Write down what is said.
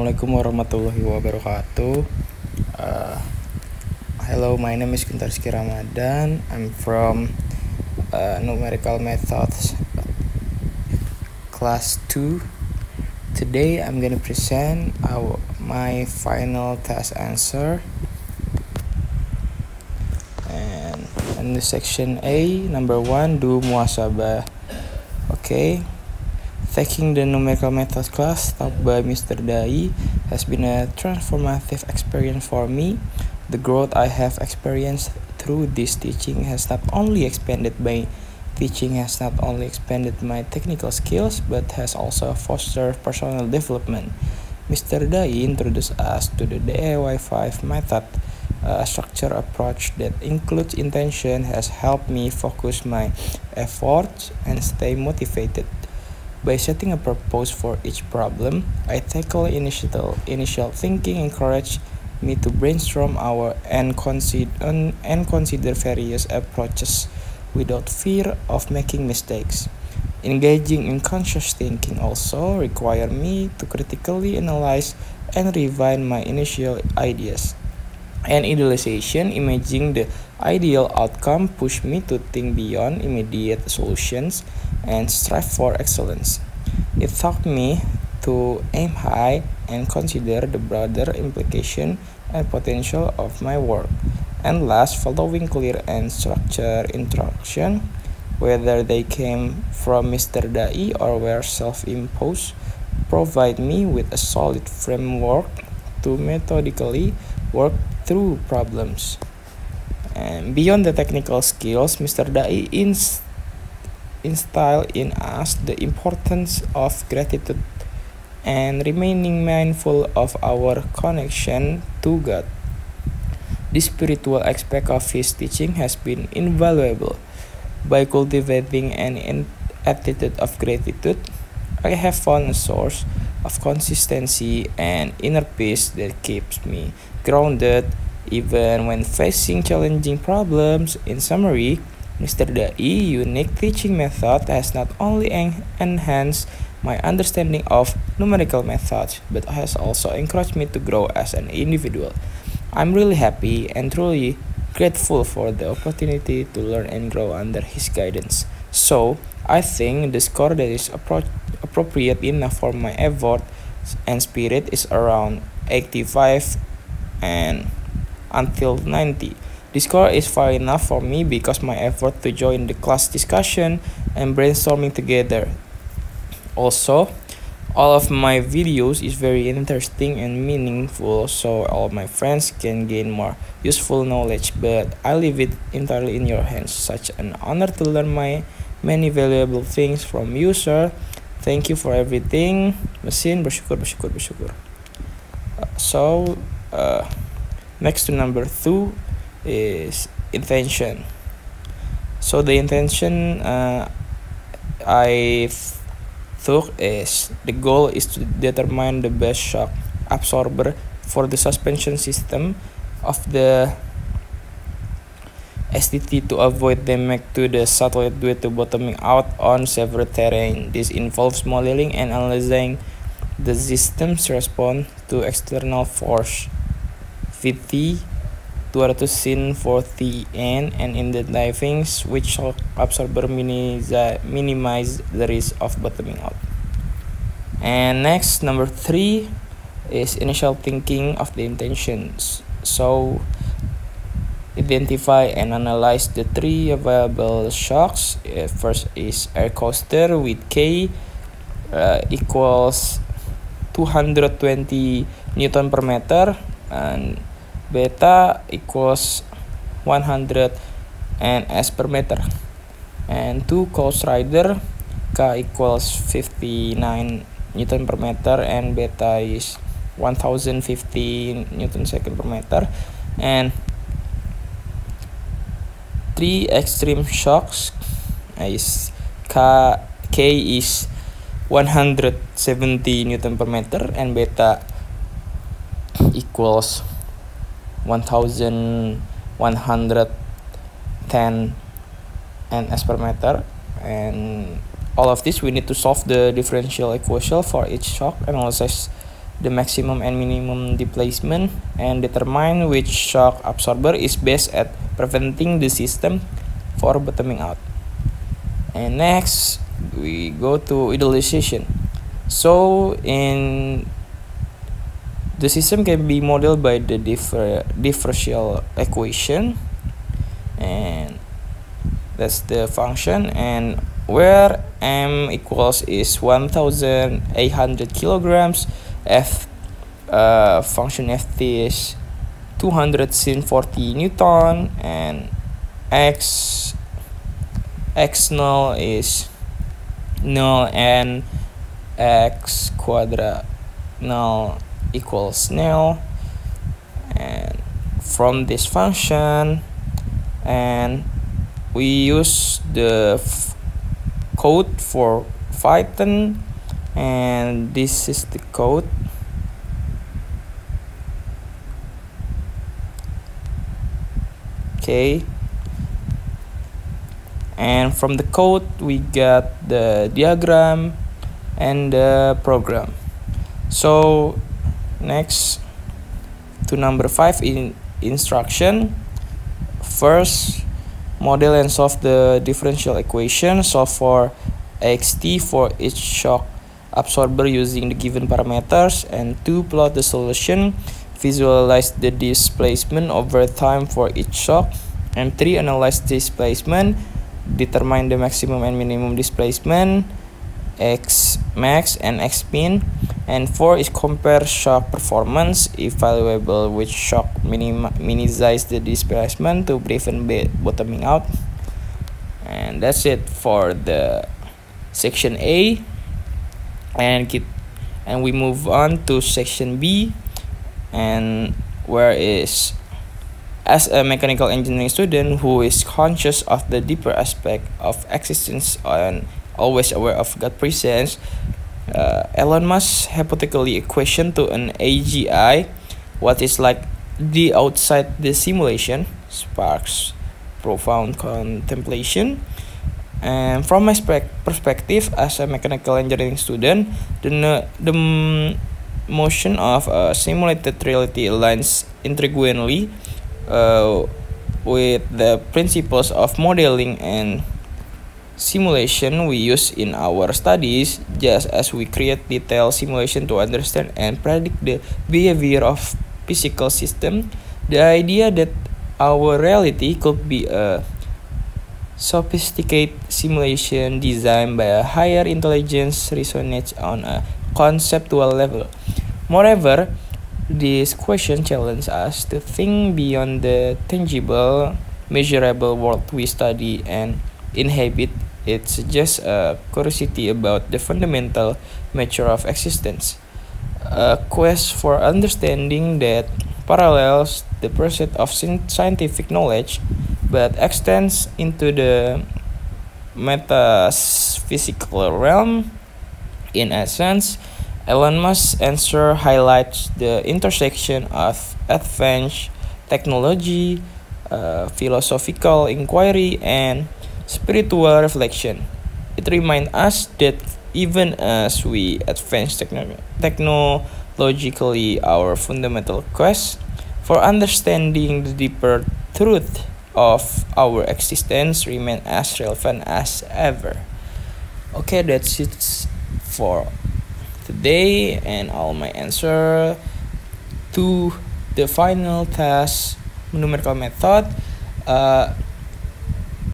Assalamualaikum warahmatullahi wabarakatuh. Hello, my name is Kuntarski Ramadan. I'm from Numerical Methods Class 2. Today I'm gonna present my final test answer. And in the section A, number 1, do muhasabah. Okay. Taking the numerical methods class taught by Mr. Dai has been a transformative experience for me. The growth I have experienced through this teaching has not only expanded my technical skills, but has also fostered personal development. Mr. Dai introduced us to the DIY5 method. A structured approach that includes intention has helped me focus my efforts and stay motivated. By setting a purpose for each problem, I tackle initial thinking encouraged me to brainstorm and consider various approaches without fear of making mistakes. Engaging in conscious thinking also required me to critically analyze and refine my initial ideas. And idealization, imagining the ideal outcome, pushed me to think beyond immediate solutions and strive for excellence. It taught me to aim high and consider the broader implication and potential of my work. And last, following clear and structured instruction, whether they came from Mr. Dai or were self-imposed, provide me with a solid framework to methodically work through problems. And beyond the technical skills, Mr. Dai instilled in us the importance of gratitude and remaining mindful of our connection to God. This spiritual aspect of his teaching has been invaluable. By cultivating an attitude of gratitude, I have found a source of consistency and inner peace that keeps me grounded even when facing challenging problems. In summary, Mr. Dai's unique teaching method has not only enhanced my understanding of numerical methods, but has also encouraged me to grow as an individual. I'm really happy and truly grateful for the opportunity to learn and grow under his guidance. So, I think the score that is appropriate enough for my effort and spirit is around 85 and until 90. This score is far enough for me because my effort to join the class discussion and brainstorming together. Also, all of my videos is very interesting and meaningful, so all my friends can gain more useful knowledge, but I leave it entirely in your hands. Such an honor to learn my many valuable things from you, sir. Thank you for everything. Mesin bersyukur. Next to number 2 is intention. So the intention I took is the goal is to determine the best shock absorber for the suspension system of the STT to avoid damage to the satellite due to bottoming out on severe terrain. This involves modeling and analyzing the system's response to external force, VT 200 sin 40N, and in the diving which shock absorber minimize the risk of bottoming out. And next, number 3 is initial thinking of the intentions. So identify and analyze the 3 available shocks. First is air coaster with K equals 220 Newton per meter, and beta equals 100 Ns per meter, and 2 Ghost Rider K equals 59 Newton per meter and beta is 1050 Newton second per meter, and 3 extreme shocks is K is 170 Newton per meter and beta equals 1110 Ns per meter. And all of this we need to solve the differential equation for each shock, analyze the maximum and minimum displacement, and determine which shock absorber is best at preventing the system for bottoming out. And next, we go to idealization. So, in the system can be modeled by the differential equation, and that's the function, and where m equals is 1,800 kilograms, function ft is 240 newton, and x null is null, and x quadrat null equals null. And from this function, and we use the code for Python, and this is the code. Okay, and from the code we got the diagram and the program. So next to number 5 in instruction. First, model and solve the differential equation. Solve for xt for each shock absorber using the given parameters. And 2, plot the solution. Visualize the displacement over time for each shock. And 3, analyze displacement. Determine the maximum and minimum displacement, x max and x min. And 4 is compare shock performance, evaluable which shock minimize the displacement to prevent bottoming out. And that's it for the section A, and we move on to section B, and where is, as a mechanical engineering student who is conscious of the deeper aspect of existence and always aware of God's presence, Elon Musk hypothetically equation to an AGI, what is like the outside the simulation, sparks profound contemplation. And from my perspective as a mechanical engineering student, the motion of simulated reality aligns intriguingly with the principles of modeling and simulation we use in our studies, just as we create detailed simulation to understand and predict the behavior of physical system. The idea that our reality could be a sophisticated simulation designed by a higher intelligence resonates on a conceptual level. Moreover, this question challenges us to think beyond the tangible, measurable world we study and inhabit. It suggests a curiosity about the fundamental nature of existence, a quest for understanding that parallels the pursuit of scientific knowledge but extends into the metaphysical realm. In essence, Elon Musk's answer highlights the intersection of advanced technology, philosophical inquiry, and spiritual reflection. It reminds us that even as we advance technologically, our fundamental quest for understanding the deeper truth of our existence remains as relevant as ever. Okay, that's it for today, and all my answer to the final task numerical method.